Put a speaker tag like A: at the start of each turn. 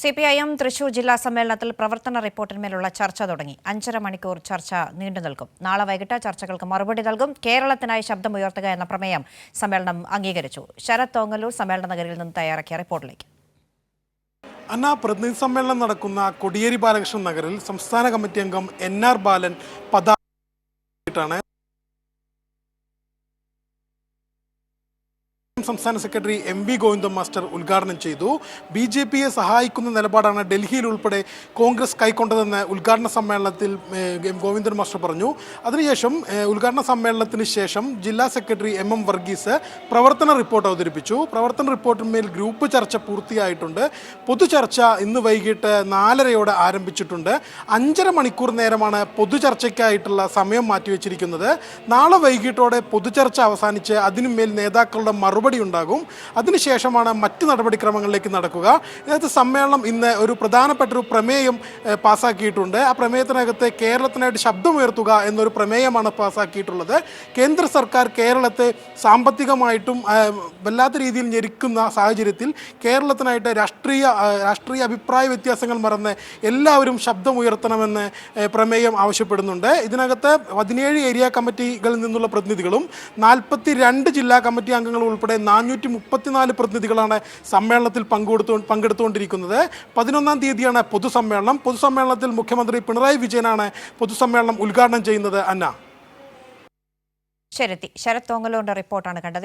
A: CPIM Thrissur ജില്ലാ സമ്മേളനത്തിൽ പ്രവർത്തന റിപ്പോർട്ടിന്മേലുള്ള ചർച്ച തുടങ്ങി. 5.5 മണിക്കൂർ ചർച്ച നീണ്ടുനിൽക്കും. നാളെ വൈകിട്ട് ചർച്ചകൾക്ക് മറുപടി നൽകും. കേരളത്തിനായി ശബ്ദമുയർത്തുക എന്ന പ്രമേയം സമ്മേളനം അംഗീകരിച്ചു. ശരത് തോങ്ങല്ലൂർ സമ്മേളന നഗരിയിൽ നിന്ന് തയ്യാറാക്കിയ റിപ്പോർട്ടിലേക്ക്.
B: പ്രതിനിധി സമ്മേളനം നടക്കുന്ന കോടിയേരി ബാലകൃഷ്ണൻ നഗറിൽ സംസ്ഥാന കമ്മിറ്റി അംഗം NR ബാലൻ പതാകയാണ്. സംസ്ഥാന സെക്രട്ടറി MV ഗോവിന്ദൻ മാസ്റ്റർ ഉദ്ഘാടനം ചെയ്തു. BJPയെ സഹായിക്കുന്ന നിലപാടാണ് ഡൽഹിയിൽ ഉൾപ്പെടെ കോൺഗ്രസ് കൈക്കൊണ്ടതെന്ന് ഉദ്ഘാടന സമ്മേളനത്തിൽ ഗോവിന്ദൻ മാസ്റ്റർ പറഞ്ഞു. അതിനുശേഷം ഉദ്ഘാടന സമ്മേളനത്തിന് ശേഷം ജില്ലാ സെക്രട്ടറി MM വർഗീസ് പ്രവർത്തന റിപ്പോർട്ട് അവതരിപ്പിച്ചു. പ്രവർത്തന റിപ്പോർട്ടിന്മേൽ ഗ്രൂപ്പ് ചർച്ച പൂർത്തിയായിട്ടുണ്ട്. പൊതുചർച്ച ഇന്ന് വൈകിട്ട് 4:30 ആരംഭിച്ചിട്ടുണ്ട്. 5.5 മണിക്കൂർ നേരമാണ് പൊതുചർച്ചയ്ക്കായിട്ടുള്ള സമയം മാറ്റിവെച്ചിരിക്കുന്നത്. നാളെ വൈകിട്ടോടെ പൊതുചർച്ച അവസാനിച്ച് അതിനുമേൽ നേതാക്കളുടെ മറുപടി ഉണ്ടാകും. അതിനുശേഷമാണ് മറ്റ് നടപടിക്രമങ്ങളിലേക്ക് നടക്കുക. ഇതിനകത്ത് സമ്മേളനം ഇന്ന് ഒരു പ്രധാനപ്പെട്ട ഒരു പ്രമേയം പാസ്സാക്കിയിട്ടുണ്ട്. ആ പ്രമേയത്തിനകത്ത് കേരളത്തിനായിട്ട് ശബ്ദമുയർത്തുക എന്നൊരു പ്രമേയമാണ് പാസ്സാക്കിയിട്ടുള്ളത്. കേന്ദ്ര സർക്കാർ കേരളത്തെ സാമ്പത്തികമായിട്ടും വല്ലാത്ത രീതിയിൽ ഞെരുക്കുന്ന സാഹചര്യത്തിൽ കേരളത്തിനായിട്ട് രാഷ്ട്രീയ അഭിപ്രായ വ്യത്യാസങ്ങൾ മറന്ന് എല്ലാവരും ശബ്ദമുയർത്തണമെന്ന് പ്രമേയം ആവശ്യപ്പെടുന്നുണ്ട്. ഇതിനകത്ത് 17 ഏരിയ കമ്മിറ്റികളിൽ നിന്നുള്ള പ്രതിനിധികളും 42 ജില്ലാ കമ്മിറ്റി അംഗങ്ങളും ഉൾപ്പെടെ 434 പ്രതിനിധികളാണ് സമ്മേളനത്തിൽ പങ്കെടുത്തുകൊണ്ടിരിക്കുന്നത്. 11-ാം തീയതിയാണ് പൊതുസമ്മേളനത്തിൽ മുഖ്യമന്ത്രി പിണറായി വിജയനാണ് പൊതുസമ്മേളനം ഉദ്ഘാടനം ചെയ്യുന്നത്.
A: ശരത് തോങ്ങല്ലൂരിന്റെ റിപ്പോർട്ടാണ് കണ്ടത്.